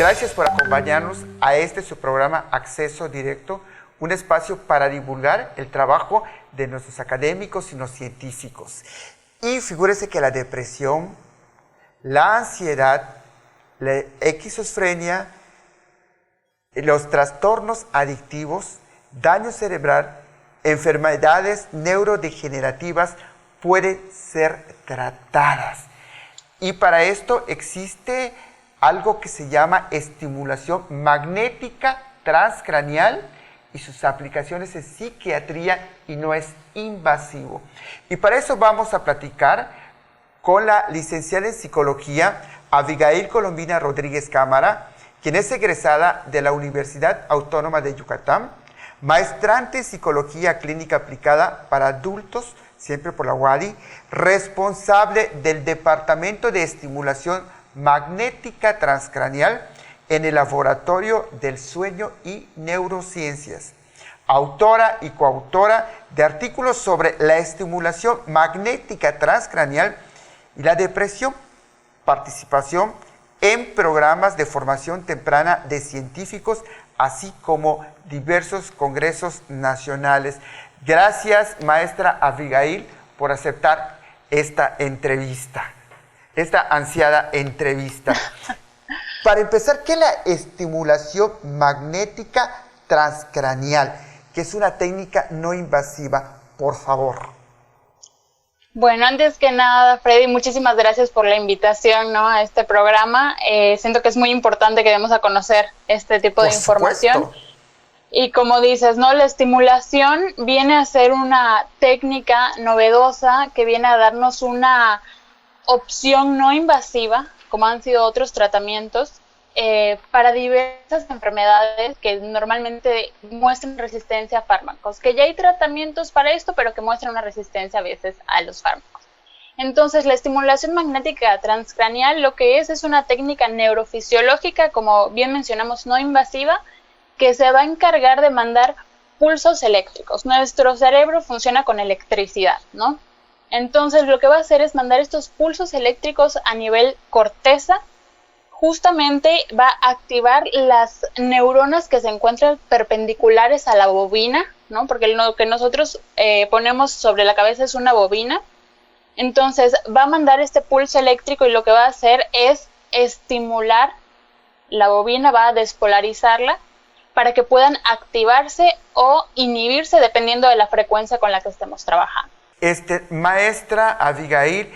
Gracias por acompañarnos a su programa Acceso Directo, un espacio para divulgar el trabajo de nuestros académicos y los científicos. Y figúrese que la depresión, la ansiedad, la esquizofrenia, los trastornos adictivos, daño cerebral, enfermedades neurodegenerativas pueden ser tratadas. Y para esto existe algo que se llama estimulación magnética transcranial y sus aplicaciones en psiquiatría, y no es invasivo. Y para eso vamos a platicar con la licenciada en psicología Abigail Colombina Rodríguez Cámara, quien es egresada de la Universidad Autónoma de Yucatán, maestrante en psicología clínica aplicada para adultos, siempre por la UADY, responsable del Departamento de Estimulación Magnética Transcranial en el Laboratorio del Sueño y Neurociencias, autora y coautora de artículos sobre la estimulación magnética transcranial y la depresión, participación en programas de formación temprana de científicos, así como diversos congresos nacionales. Gracias, maestra Abigail, por aceptar esta entrevista, esta ansiada entrevista. Para empezar, ¿qué es la estimulación magnética transcranial? Que es una técnica no invasiva, por favor. Bueno, antes que nada, Freddy, muchísimas gracias por la invitación, ¿no?, a este programa. Siento que es muy importante que demos a conocer este tipo de información. Y como dices, ¿no?, la estimulación viene a ser una técnica novedosa que viene a darnos una opción no invasiva, como han sido otros tratamientos, para diversas enfermedades que normalmente muestran resistencia a fármacos, que ya hay tratamientos para esto, pero que muestran una resistencia a veces a los fármacos. Entonces, la estimulación magnética transcranial lo que es una técnica neurofisiológica, como bien mencionamos, no invasiva, que se va a encargar de mandar pulsos eléctricos. Nuestro cerebro funciona con electricidad, ¿no? Entonces, lo que va a hacer es mandar estos pulsos eléctricos a nivel corteza. Justamente va a activar las neuronas que se encuentran perpendiculares a la bobina, ¿no? Porque lo que nosotros ponemos sobre la cabeza es una bobina. Entonces va a mandar este pulso eléctrico y lo que va a hacer es estimular la bobina, va a despolarizarla para que puedan activarse o inhibirse dependiendo de la frecuencia con la que estemos trabajando. Maestra Abigail,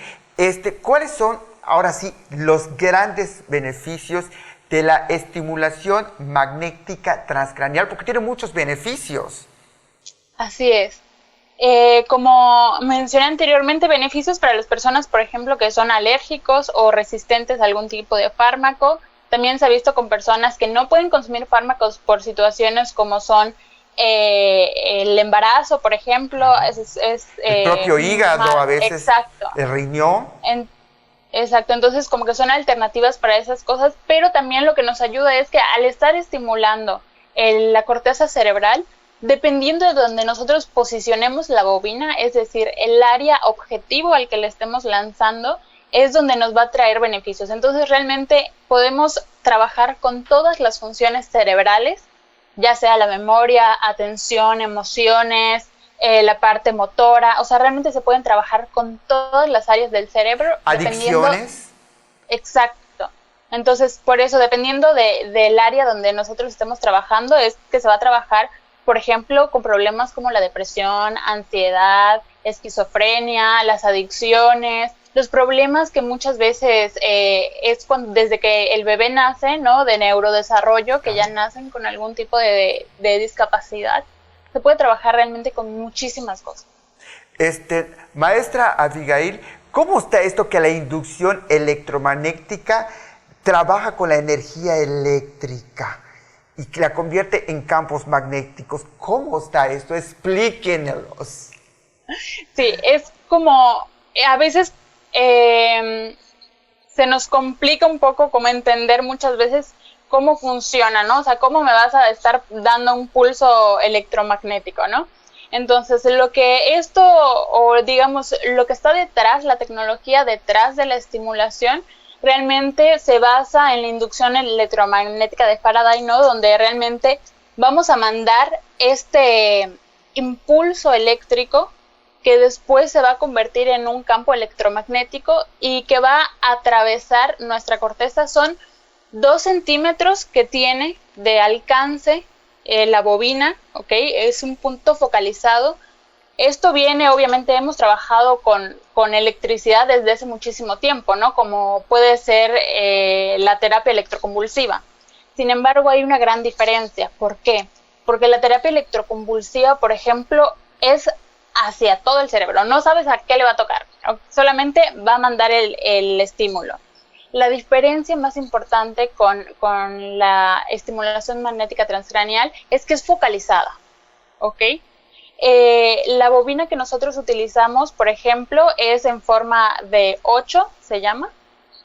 ¿cuáles son ahora sí los grandes beneficios de la estimulación magnética transcranial? Porque tiene muchos beneficios. Así es. Como mencioné anteriormente, beneficios para las personas, por ejemplo, que son alérgicos o resistentes a algún tipo de fármaco. También se ha visto con personas que no pueden consumir fármacos por situaciones como son el embarazo, por ejemplo. El propio hígado, a veces. Exacto. El riñón. Exacto, entonces como que son alternativas para esas cosas, pero también lo que nos ayuda es que al estar estimulando la corteza cerebral, dependiendo de donde nosotros posicionemos la bobina, es decir, el área objetivo al que le estemos lanzando, es donde nos va a traer beneficios. Entonces realmente podemos trabajar con todas las funciones cerebrales, ya sea la memoria, atención, emociones, la parte motora, o sea, realmente se pueden trabajar con todas las áreas del cerebro. ¿Adicciones? Exacto. Entonces, por eso, dependiendo del área donde nosotros estemos trabajando, es que se va a trabajar, por ejemplo, con problemas como la depresión, ansiedad, esquizofrenia, las adicciones, los problemas que muchas veces es desde que el bebé nace, ¿no?, de neurodesarrollo, que ya nacen con algún tipo de discapacidad. Se puede trabajar realmente con muchísimas cosas. Maestra Abigail, ¿cómo está esto que la inducción electromagnética trabaja con la energía eléctrica y que la convierte en campos magnéticos? ¿Cómo está esto? Explíquenos. Sí, es como a veces se nos complica un poco como entender muchas veces cómo funciona, ¿no? O sea, cómo me vas a estar dando un pulso electromagnético, ¿no? Entonces, lo que digamos, lo que está detrás, la tecnología detrás de la estimulación, realmente se basa en la inducción electromagnética de Faraday, ¿no? Donde realmente vamos a mandar este impulso eléctrico que después se va a convertir en un campo electromagnético y que va a atravesar nuestra corteza. Son 2 centímetros que tiene de alcance la bobina, ¿ok? Es un punto focalizado. Esto viene, obviamente, hemos trabajado con electricidad desde hace muchísimo tiempo, ¿no? Como puede ser la terapia electroconvulsiva. Sin embargo, hay una gran diferencia. ¿Por qué? Porque la terapia electroconvulsiva, por ejemplo, es hacia todo el cerebro. No sabes a qué le va a tocar, ¿no? Solamente va a mandar el estímulo. La diferencia más importante con la estimulación magnética transcranial es que es focalizada, ¿ok? La bobina que nosotros utilizamos, por ejemplo, es en forma de 8, se llama.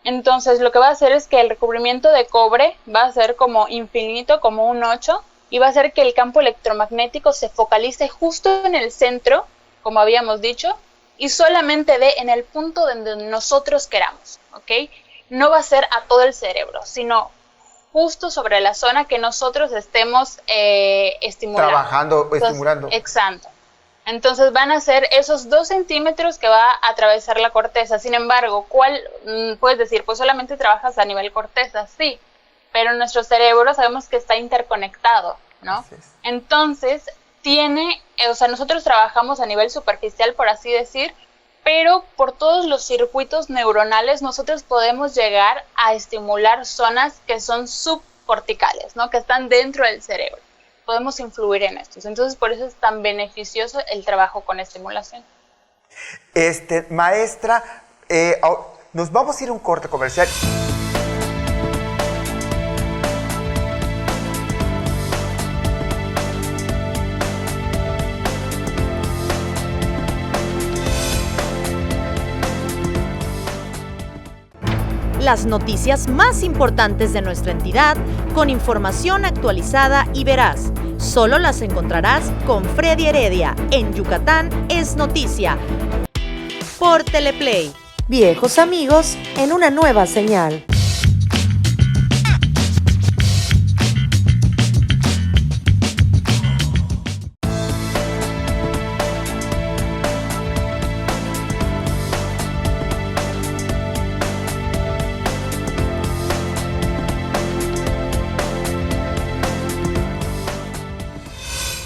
Entonces, lo que va a hacer es que el recubrimiento de cobre va a ser como infinito, como un 8, y va a hacer que el campo electromagnético se focalice justo en el centro, como habíamos dicho, y solamente dé en el punto donde nosotros queramos, ¿ok? No va a ser a todo el cerebro, sino justo sobre la zona que nosotros estemos estimulando. Trabajando, estimulando. Exacto. Entonces van a ser esos 2 centímetros que va a atravesar la corteza. Sin embargo, ¿cuál puedes decir? Pues solamente trabajas a nivel corteza, sí, pero nuestro cerebro sabemos que está interconectado, ¿no? Entonces, nosotros trabajamos a nivel superficial, por así decir, pero por todos los circuitos neuronales nosotros podemos llegar a estimular zonas que son subcorticales, ¿no? Que están dentro del cerebro. Podemos influir en estos. Entonces, por eso es tan beneficioso el trabajo con estimulación. Maestra, nos vamos a ir a un corte comercial. Las noticias más importantes de nuestra entidad con información actualizada y veraz. Solo las encontrarás con Freddy Heredia en Yucatán es Noticia. Por Teleplay. Viejos amigos en una nueva señal.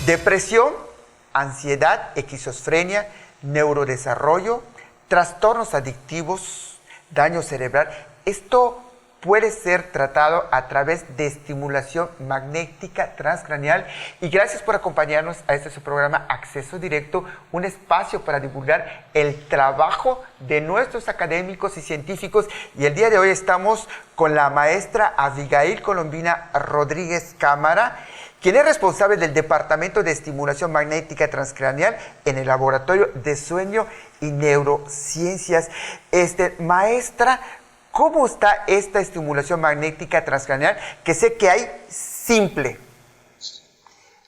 Depresión, ansiedad, esquizofrenia, neurodesarrollo, trastornos adictivos, daño cerebral. Esto puede ser tratado a través de estimulación magnética transcranial. Y gracias por acompañarnos a este su programa Acceso Directo, un espacio para divulgar el trabajo de nuestros académicos y científicos. Y el día de hoy estamos con la maestra Abigail Colombina Rodríguez Cámara, quien es responsable del Departamento de Estimulación Magnética Transcranial en el Laboratorio de Sueño y Neurociencias. Maestra, ¿cómo está esta estimulación magnética transcranial? Que sé que hay simple.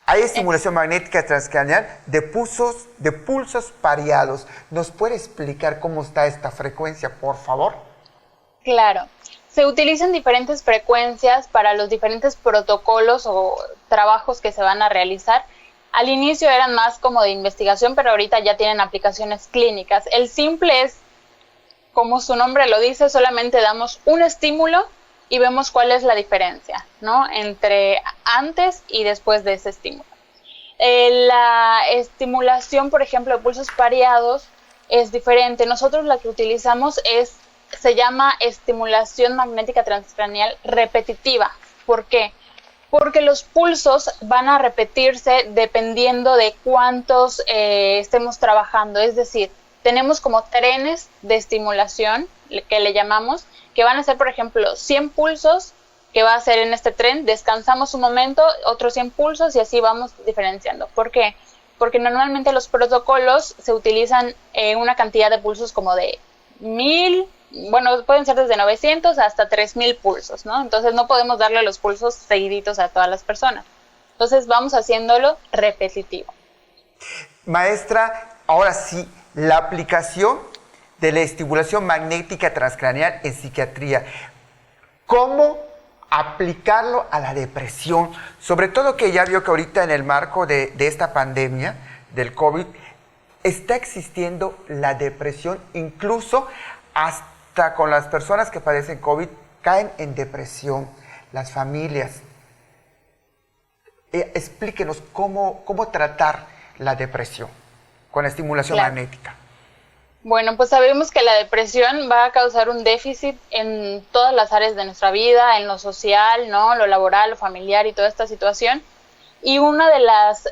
Hay estimulación magnética transcranial de pulsos pareados. ¿Nos puede explicar cómo está esta frecuencia, por favor? Claro. Se utilizan diferentes frecuencias para los diferentes protocolos o trabajos que se van a realizar. Al inicio eran más como de investigación, pero ahorita ya tienen aplicaciones clínicas. El simple es, como su nombre lo dice, solamente damos un estímulo y vemos cuál es la diferencia, ¿no? Entre antes y después de ese estímulo. La estimulación, por ejemplo, de pulsos pareados es diferente. Nosotros la que utilizamos se llama estimulación magnética transcranial repetitiva. ¿Por qué? Porque los pulsos van a repetirse dependiendo de cuántos estemos trabajando. Es decir, tenemos como trenes de estimulación, que le llamamos, que van a ser, por ejemplo, 100 pulsos, que va a ser en este tren, descansamos un momento, otros 100 pulsos y así vamos diferenciando. ¿Por qué? Porque normalmente los protocolos se utilizan una cantidad de pulsos como de 1000, bueno, pueden ser desde 900 hasta 3000 pulsos, ¿no? Entonces no podemos darle los pulsos seguiditos a todas las personas. Entonces vamos haciéndolo repetitivo. Maestra, ahora sí, la aplicación de la estimulación magnética transcraneal en psiquiatría. ¿Cómo aplicarlo a la depresión? Sobre todo que ya vio que ahorita en el marco de esta pandemia del COVID está existiendo la depresión, incluso hasta con las personas que padecen COVID caen en depresión, las familias. Explíquenos cómo tratar la depresión con la estimulación magnética. Bueno, pues sabemos que la depresión va a causar un déficit en todas las áreas de nuestra vida, en lo social, ¿no? Lo laboral, lo familiar y toda esta situación. Y una de las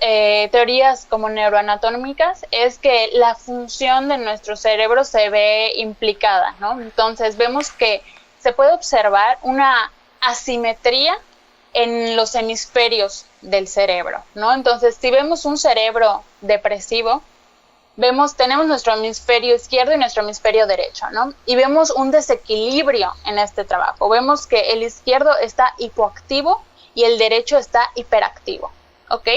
teorías como neuroanatómicas es que la función de nuestro cerebro se ve implicada, ¿no? Entonces vemos que se puede observar una asimetría en los hemisferios del cerebro, ¿no? Entonces, si vemos un cerebro depresivo, tenemos nuestro hemisferio izquierdo y nuestro hemisferio derecho, ¿no? Y vemos un desequilibrio en este trabajo. Vemos que el izquierdo está hipoactivo y el derecho está hiperactivo, ¿ok?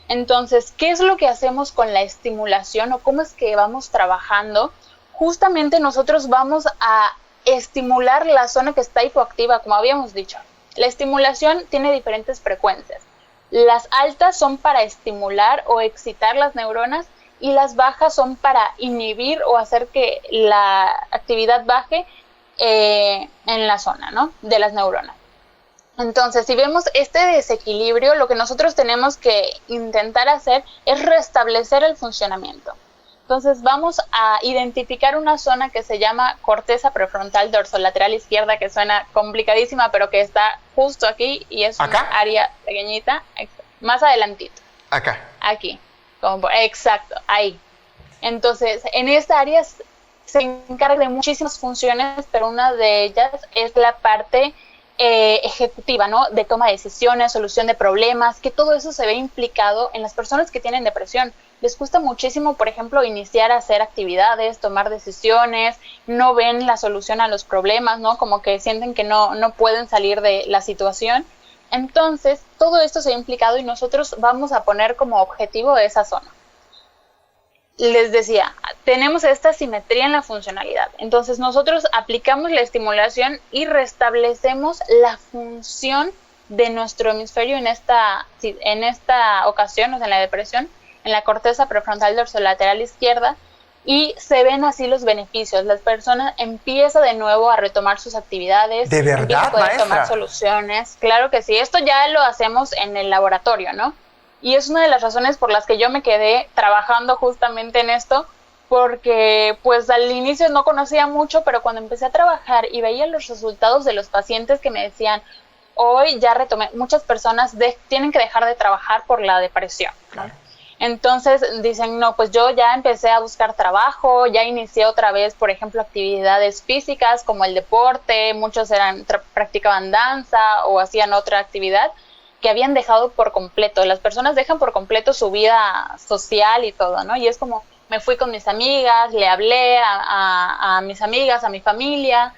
Entonces, ¿qué es lo que hacemos con la estimulación o cómo es que vamos trabajando? Justamente nosotros vamos a estimular la zona que está hipoactiva, como habíamos dicho. La estimulación tiene diferentes frecuencias. Las altas son para estimular o excitar las neuronas y las bajas son para inhibir o hacer que la actividad baje en la zona, ¿no? De las neuronas. Entonces, si vemos este desequilibrio, lo que nosotros tenemos que intentar hacer es restablecer el funcionamiento. Entonces, vamos a identificar una zona que se llama corteza prefrontal dorsolateral izquierda, que suena complicadísima, pero que está justo aquí y es una área pequeñita, más adelantito. Acá. Aquí. Exacto, ahí. Entonces, en esta área se encarga de muchísimas funciones, pero una de ellas es la parte ejecutiva, ¿no? De toma de decisiones, solución de problemas, que todo eso se ve implicado en las personas que tienen depresión. Les cuesta muchísimo, por ejemplo, iniciar a hacer actividades, tomar decisiones, no ven la solución a los problemas, ¿no? Como que sienten que no pueden salir de la situación. Entonces, todo esto se ha implicado y nosotros vamos a poner como objetivo esa zona. Les decía, tenemos esta simetría en la funcionalidad. Entonces, nosotros aplicamos la estimulación y restablecemos la función de nuestro hemisferio en esta ocasión, o sea, en la depresión, en la corteza prefrontal dorsolateral izquierda, y se ven así los beneficios. Las personas empiezan de nuevo a retomar sus actividades. ¿De verdad, empiezan a poder maestra? tomar soluciones. Claro que sí. Esto ya lo hacemos en el laboratorio, ¿no? Y es una de las razones por las que yo me quedé trabajando justamente en esto, porque pues al inicio no conocía mucho, pero cuando empecé a trabajar y veía los resultados de los pacientes que me decían, hoy ya retomé, muchas personas tienen que dejar de trabajar por la depresión, ¿no? Claro. Entonces dicen, no, pues yo ya empecé a buscar trabajo, ya inicié otra vez, por ejemplo, actividades físicas como el deporte, muchos practicaban danza o hacían otra actividad que habían dejado por completo. Las personas dejan por completo su vida social y todo, ¿no? Y es como, me fui con mis amigas, le hablé a mis amigas, a mi familia,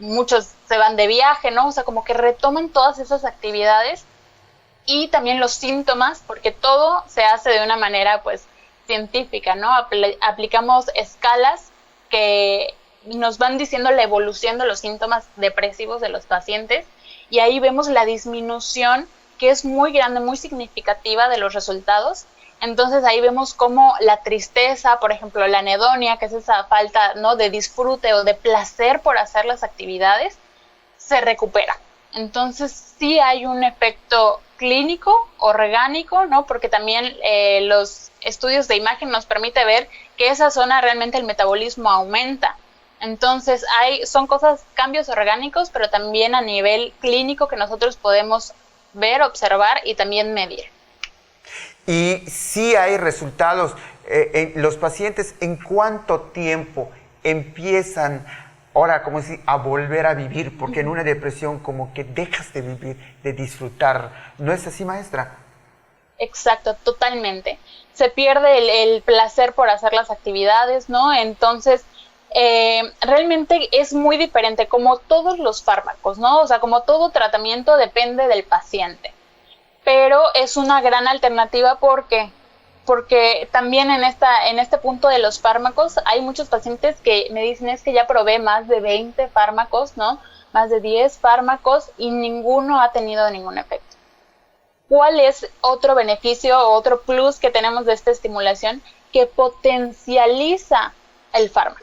muchos se van de viaje, ¿no? O sea, como que retoman todas esas actividades. Y también los síntomas, porque todo se hace de una manera, pues, científica, ¿no? Aplicamos escalas que nos van diciendo la evolución de los síntomas depresivos de los pacientes, y ahí vemos la disminución, que es muy grande, muy significativa de los resultados. Entonces ahí vemos cómo la tristeza, por ejemplo, la anedonia, que es esa falta, ¿no?, de disfrute o de placer por hacer las actividades, se recupera. Entonces sí hay un efecto clínico, orgánico, ¿no? Porque también los estudios de imagen nos permite ver que esa zona realmente el metabolismo aumenta. Entonces son cambios orgánicos, pero también a nivel clínico que nosotros podemos ver, observar y también medir. Y sí hay resultados. Los pacientes, ¿en cuánto tiempo empiezan ahora, como decir, a volver a vivir? Porque en una depresión como que dejas de vivir, de disfrutar. ¿No es así, maestra? Exacto, totalmente. Se pierde el placer por hacer las actividades, ¿no? Entonces, realmente es muy diferente, como todos los fármacos, ¿no? O sea, como todo tratamiento depende del paciente. Pero es una gran alternativa porque porque también en este punto de los fármacos hay muchos pacientes que me dicen es que ya probé más de 20 fármacos, ¿no? Más de 10 fármacos y ninguno ha tenido ningún efecto. ¿Cuál es otro beneficio o otro plus que tenemos de esta estimulación? Que potencializa el fármaco.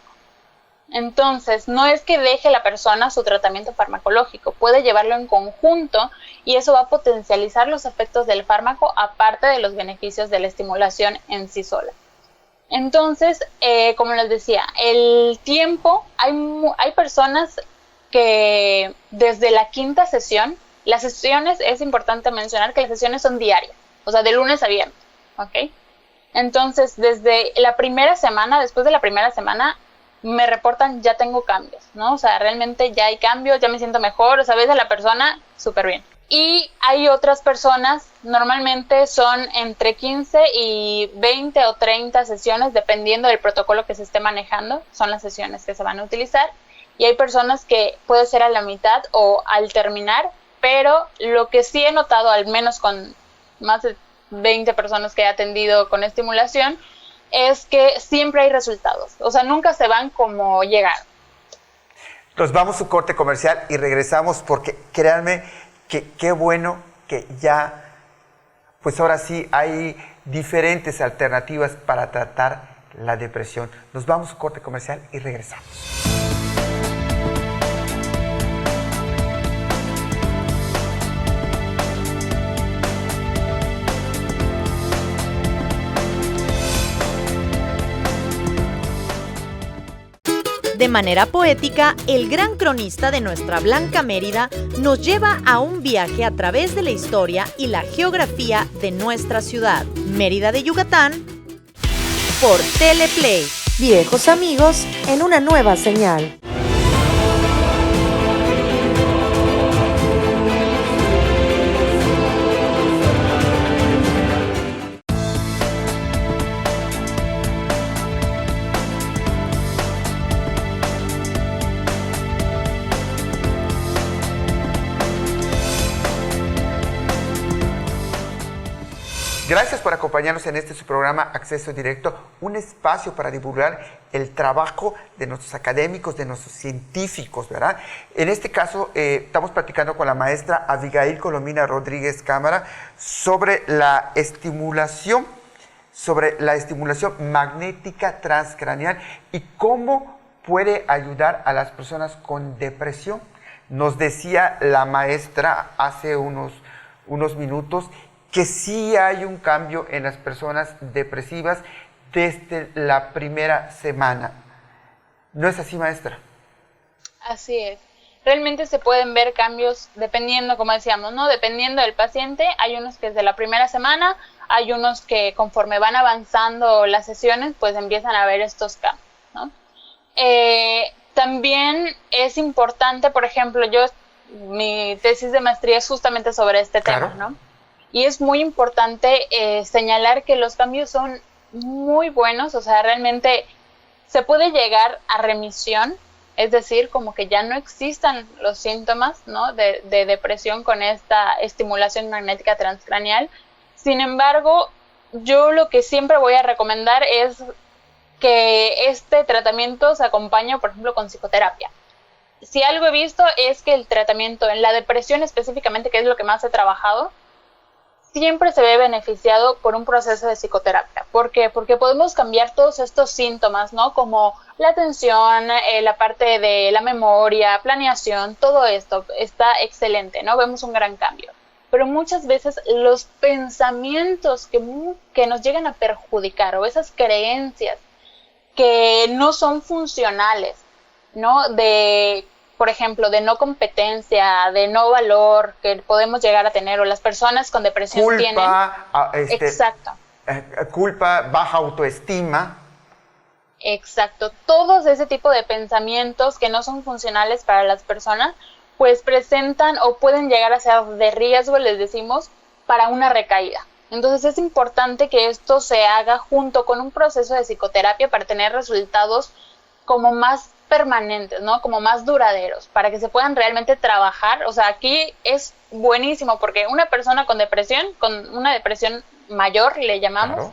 Entonces, no es que deje la persona su tratamiento farmacológico, puede llevarlo en conjunto y eso va a potencializar los efectos del fármaco aparte de los beneficios de la estimulación en sí sola. Entonces, como les decía, el tiempo, hay personas que desde la quinta sesión, las sesiones, es importante mencionar que las sesiones son diarias, o sea, de lunes a viernes, ¿ok? Entonces, desde la primera semana, después de la primera semana, me reportan ya tengo cambios, ¿no? O sea, realmente ya hay cambios, ya me siento mejor, o sea, ves a la persona súper bien. Y hay otras personas, normalmente son entre 15 y 20 o 30 sesiones, dependiendo del protocolo que se esté manejando, son las sesiones que se van a utilizar. Y hay personas que puede ser a la mitad o al terminar, pero lo que sí he notado, al menos con más de 20 personas que he atendido con estimulación, es que siempre hay resultados. O sea, nunca se van como llegaron. Nos vamos a un corte comercial y regresamos porque créanme que qué bueno que ya, pues ahora sí hay diferentes alternativas para tratar la depresión. Nos vamos a un corte comercial y regresamos. De manera poética, el gran cronista de nuestra Blanca Mérida nos lleva a un viaje a través de la historia y la geografía de nuestra ciudad, Mérida de Yucatán, por Teleplay. Viejos amigos en una nueva señal. Gracias por acompañarnos en su programa Acceso Directo, un espacio para divulgar el trabajo de nuestros académicos, de nuestros científicos, ¿verdad? En este caso, estamos platicando con la maestra Abigail Colomina Rodríguez Cámara sobre la estimulación magnética transcraneal y cómo puede ayudar a las personas con depresión. Nos decía la maestra hace unos minutos que sí hay un cambio en las personas depresivas desde la primera semana. ¿No es así, maestra? Así es. Realmente se pueden ver cambios dependiendo, como decíamos, ¿no? Dependiendo del paciente. Hay unos que desde la primera semana, hay unos que conforme van avanzando las sesiones, pues empiezan a ver estos cambios, ¿no? También es importante, por ejemplo, mi tesis de maestría es justamente sobre este tema, ¿no? Y es muy importante señalar que los cambios son muy buenos, o sea, realmente se puede llegar a remisión, es decir, como que ya no existan los síntomas, ¿no? de depresión con esta estimulación magnética transcraneal. Sin embargo, yo lo que siempre voy a recomendar es que este tratamiento se acompañe, por ejemplo, con psicoterapia. Si algo he visto es que el tratamiento en la depresión específicamente, que es lo que más he trabajado, siempre se ve beneficiado por un proceso de psicoterapia. ¿Por qué? Porque podemos cambiar todos estos síntomas, ¿no? Como la atención, la parte de la memoria, planeación, todo esto está excelente, ¿no? Vemos un gran cambio. Pero muchas veces los pensamientos que nos llegan a perjudicar o esas creencias que no son funcionales, ¿no? Por ejemplo, de no competencia, de no valor que podemos llegar a tener, o las personas con depresión tienen. Exacto. Culpa, baja autoestima. Exacto. Todos ese tipo de pensamientos que no son funcionales para las personas, pues presentan o pueden llegar a ser de riesgo, les decimos, para una recaída. Entonces es importante que esto se haga junto con un proceso de psicoterapia para tener resultados como más permanentes, ¿no? Como más duraderos, para que se puedan realmente trabajar. O sea, aquí es buenísimo porque una persona con una depresión mayor, le llamamos,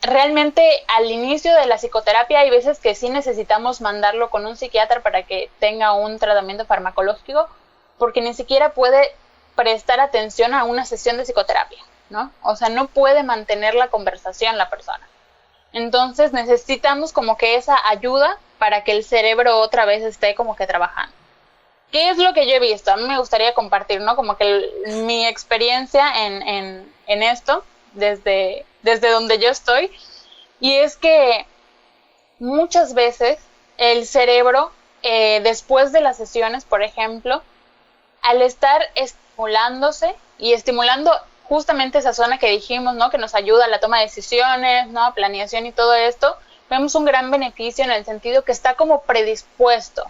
realmente al inicio de la psicoterapia hay veces que sí necesitamos mandarlo con un psiquiatra para que tenga un tratamiento farmacológico, porque ni siquiera puede prestar atención a una sesión de psicoterapia, ¿no? O sea, no puede mantener la conversación la persona. Entonces necesitamos como que esa ayuda para que el cerebro otra vez esté como que trabajando. ¿Qué es lo que yo he visto? A mí me gustaría compartir, ¿no? Como que mi experiencia en esto, desde donde yo estoy, y es que muchas veces el cerebro, después de las sesiones, por ejemplo, al estar estimulándose y estimulando justamente esa zona que dijimos, ¿no? Que nos ayuda a la toma de decisiones, ¿no? Planeación y todo esto, vemos un gran beneficio en el sentido que está como predispuesto.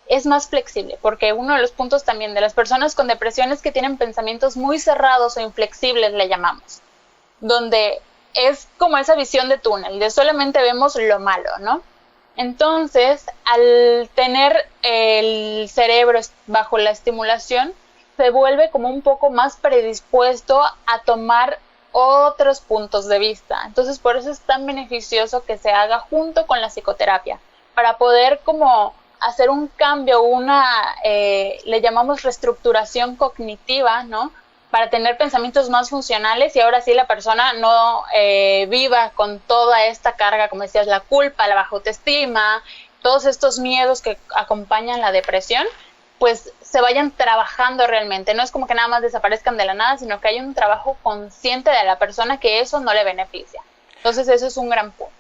Es más flexible, porque uno de los puntos también de las personas con depresión es que tienen pensamientos muy cerrados o inflexibles, le llamamos, donde es como esa visión de túnel, de solamente vemos lo malo, ¿no? Entonces, al tener el cerebro bajo la estimulación, se vuelve como un poco más predispuesto a tomar otros puntos de vista. Entonces, por eso es tan beneficioso que se haga junto con la psicoterapia, para poder como hacer un cambio, le llamamos reestructuración cognitiva, ¿no? Para tener pensamientos más funcionales y ahora sí la persona no viva con toda esta carga, como decías, la culpa, la baja autoestima, todos estos miedos que acompañan la depresión, pues se vayan trabajando realmente. No es como que nada más desaparezcan de la nada, sino que hay un trabajo consciente de la persona que eso no le beneficia. Entonces eso es un gran punto.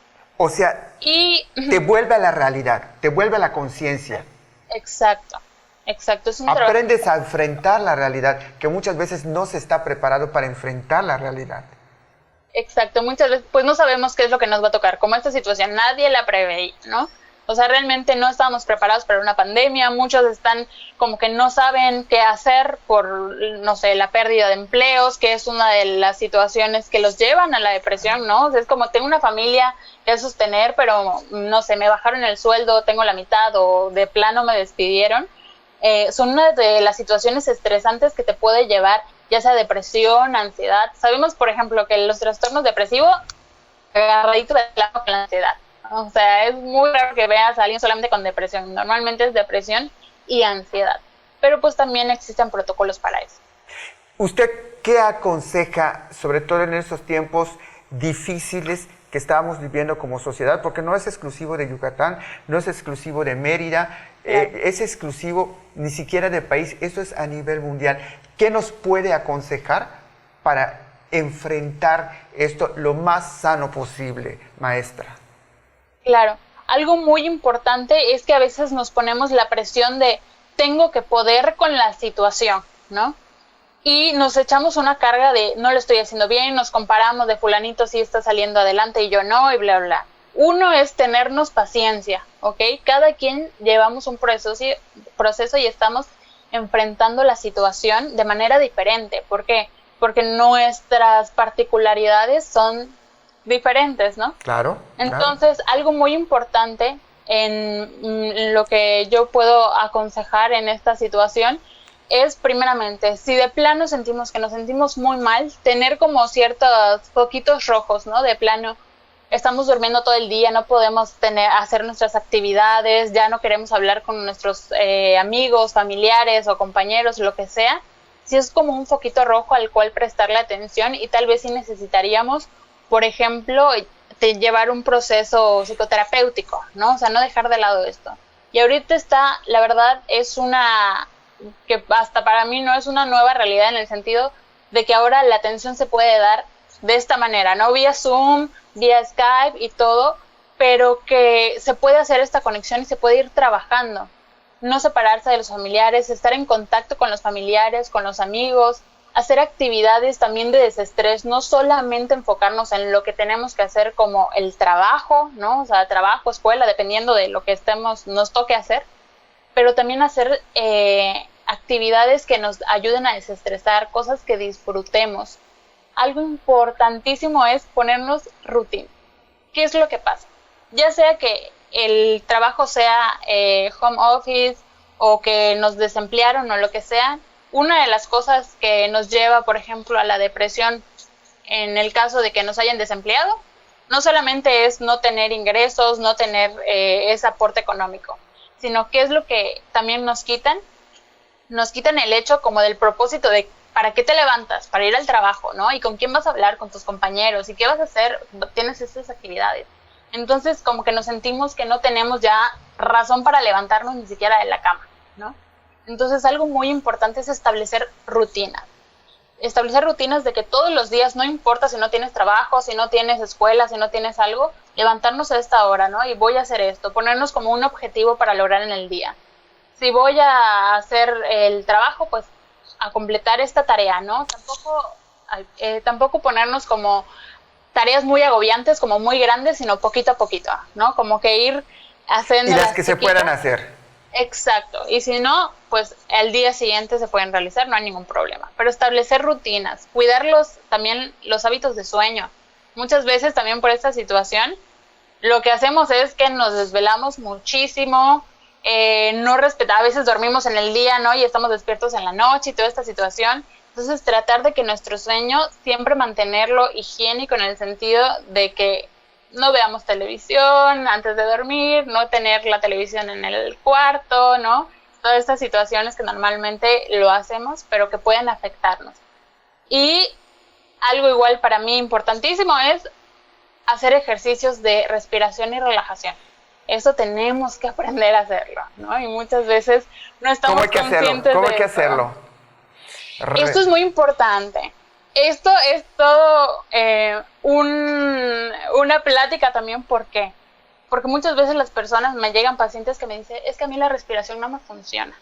O sea, te vuelve a la realidad, te vuelve a la conciencia. Exacto. Es un Aprendes a enfrentar la realidad, que muchas veces no se está preparado para enfrentar la realidad. Exacto, muchas veces pues no sabemos qué es lo que nos va a tocar, como esta situación, nadie la preveía, ¿no? O sea, realmente no estábamos preparados para una pandemia, muchos están como que no saben qué hacer por, no sé, la pérdida de empleos, que es una de las situaciones que los llevan a la depresión, ¿no? O sea, es como tengo una familia que sostener, pero no sé, me bajaron el sueldo, tengo la mitad o de plano me despidieron. Son una de las situaciones estresantes que te puede llevar, ya sea depresión, ansiedad. Sabemos, por ejemplo, que los trastornos depresivos, agarradito de la mano con la ansiedad. O sea, es muy raro que veas a alguien solamente con depresión. Normalmente es depresión y ansiedad. Pero pues también existen protocolos para eso. ¿Usted qué aconseja, sobre todo en estos tiempos difíciles que estamos viviendo como sociedad? Porque no es exclusivo de Yucatán, no es exclusivo de Mérida, es exclusivo ni siquiera del país, esto es a nivel mundial. ¿Qué nos puede aconsejar para enfrentar esto lo más sano posible, maestra? Claro, algo muy importante es que a veces nos ponemos la presión de tengo que poder con la situación, ¿no? Y nos echamos una carga de no lo estoy haciendo bien, nos comparamos de fulanito sí está saliendo adelante y yo no, y bla, bla. Uno es tenernos paciencia, ¿ok? Cada quien llevamos un proceso y estamos enfrentando la situación de manera diferente. ¿Por qué? Porque nuestras particularidades son diferentes, ¿no? Claro. Entonces, algo muy importante en lo que yo puedo aconsejar en esta situación es, primeramente, si de plano sentimos que nos sentimos muy mal, tener como ciertos foquitos rojos, ¿no? De plano, estamos durmiendo todo el día, no podemos hacer nuestras actividades, ya no queremos hablar con nuestros amigos, familiares o compañeros, lo que sea. Si es como un foquito rojo al cual prestarle atención y tal vez sí necesitaríamos, por ejemplo, llevar un proceso psicoterapéutico, ¿no? O sea, no dejar de lado esto. Y ahorita la verdad, que hasta para mí no es una nueva realidad en el sentido de que ahora la atención se puede dar de esta manera, ¿no? Vía Zoom, vía Skype y todo, pero que se puede hacer esta conexión y se puede ir trabajando. No separarse de los familiares, estar en contacto con los familiares, con los amigos, hacer actividades también de desestrés, no solamente enfocarnos en lo que tenemos que hacer como el trabajo, ¿no? O sea, trabajo, escuela, dependiendo de lo que nos toque hacer, pero también hacer actividades que nos ayuden a desestresar, cosas que disfrutemos. Algo importantísimo es ponernos rutina. ¿Qué es lo que pasa? Ya sea que el trabajo sea home office o que nos desemplearon o lo que sea, una de las cosas que nos lleva, por ejemplo, a la depresión en el caso de que nos hayan desempleado, no solamente es no tener ingresos, no tener ese aporte económico, sino que es lo que también nos quitan el hecho como del propósito de para qué te levantas, para ir al trabajo, ¿no? Y con quién vas a hablar, con tus compañeros, y qué vas a hacer, tienes esas actividades. Entonces, como que nos sentimos que no tenemos ya razón para levantarnos ni siquiera de la cama, ¿no? Entonces, algo muy importante es establecer rutinas. Establecer rutinas de que todos los días, no importa si no tienes trabajo, si no tienes escuela, si no tienes algo, levantarnos a esta hora, ¿no? Y voy a hacer esto, ponernos como un objetivo para lograr en el día. Si voy a hacer el trabajo, pues a completar esta tarea, ¿no? Tampoco ponernos como tareas muy agobiantes, como muy grandes, sino poquito a poquito, ¿no? Como que ir haciendo... Y las que se puedan hacer. Exacto. Y si no, pues al día siguiente se pueden realizar, no hay ningún problema. Pero establecer rutinas, también los hábitos de sueño. Muchas veces también por esta situación, lo que hacemos es que nos desvelamos muchísimo, no respetamos, a veces dormimos en el día, ¿no? Y estamos despiertos en la noche y toda esta situación. Entonces, tratar de que nuestro sueño siempre mantenerlo higiénico en el sentido de que no veamos televisión antes de dormir, no tener la televisión en el cuarto, ¿no? Todas estas situaciones que normalmente lo hacemos, pero que pueden afectarnos. Y algo igual para mí importantísimo es hacer ejercicios de respiración y relajación. Eso tenemos que aprender a hacerlo, ¿no? Y muchas veces no estamos conscientes de ¿Cómo hay que hacerlo? Esto es muy importante. Esto es todo una plática también. ¿Por qué? Porque muchas veces las personas, me llegan pacientes que me dicen, es que a mí la respiración no me funciona.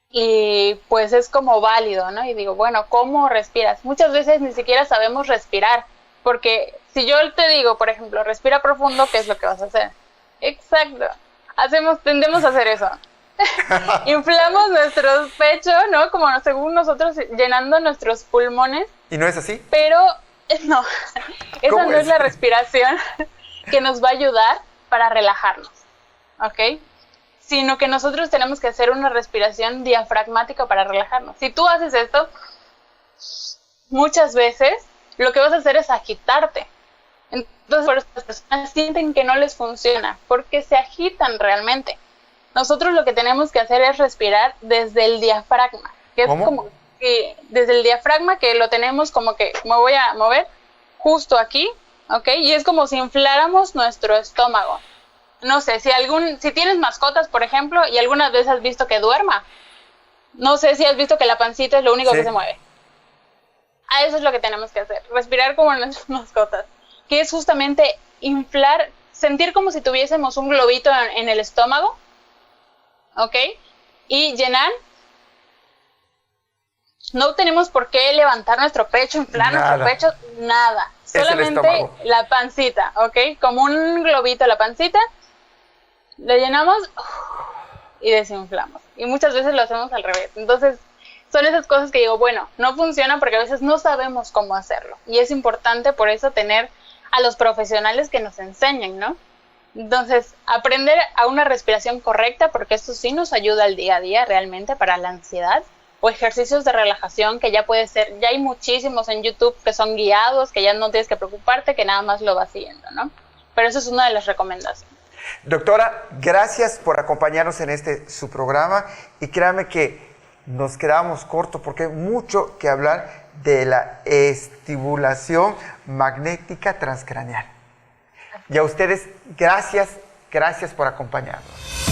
Y pues es como válido, ¿no? Y digo, bueno, ¿cómo respiras? Muchas veces ni siquiera sabemos respirar. Porque si yo te digo, por ejemplo, respira profundo, ¿qué es lo que vas a hacer? Exacto. Tendemos a hacer eso. Inflamos nuestros pechos, ¿no? Como según nosotros, llenando nuestros pulmones. ¿Y no es así? Pero no, esa no es la respiración que nos va a ayudar para relajarnos, ¿ok? Sino que nosotros tenemos que hacer una respiración diafragmática para relajarnos. Si tú haces esto, muchas veces lo que vas a hacer es agitarte. Entonces, por eso las personas sienten que no les funciona, porque se agitan realmente. Nosotros lo que tenemos que hacer es respirar desde el diafragma, que es como que desde el diafragma, que lo tenemos como que me voy a mover justo aquí, ¿ok? Y es como si infláramos nuestro estómago. No sé, si tienes mascotas, por ejemplo, y algunas veces has visto que duerma, no sé si has visto que la pancita es lo único que se mueve. A eso es lo que tenemos que hacer, respirar como nuestras mascotas, que es justamente inflar, sentir como si tuviésemos un globito en el estómago, ¿ok? Y llenar. No tenemos por qué levantar nuestro pecho, inflar nuestro pecho, nada. Solamente la pancita, ¿ok? Como un globito la pancita, le llenamos y desinflamos. Y muchas veces lo hacemos al revés. Entonces, son esas cosas que digo, bueno, no funcionan porque a veces no sabemos cómo hacerlo. Y es importante por eso tener a los profesionales que nos enseñen, ¿no? Entonces, aprender a una respiración correcta, porque esto sí nos ayuda al día a día realmente para la ansiedad, o ejercicios de relajación que ya puede ser, ya hay muchísimos en YouTube que son guiados, que ya no tienes que preocuparte, que nada más lo vas siguiendo, ¿no? Pero eso es una de las recomendaciones. Doctora, gracias por acompañarnos en su programa, y créame que nos quedamos cortos porque hay mucho que hablar de la estimulación magnética transcraneal. Y a ustedes, gracias por acompañarnos.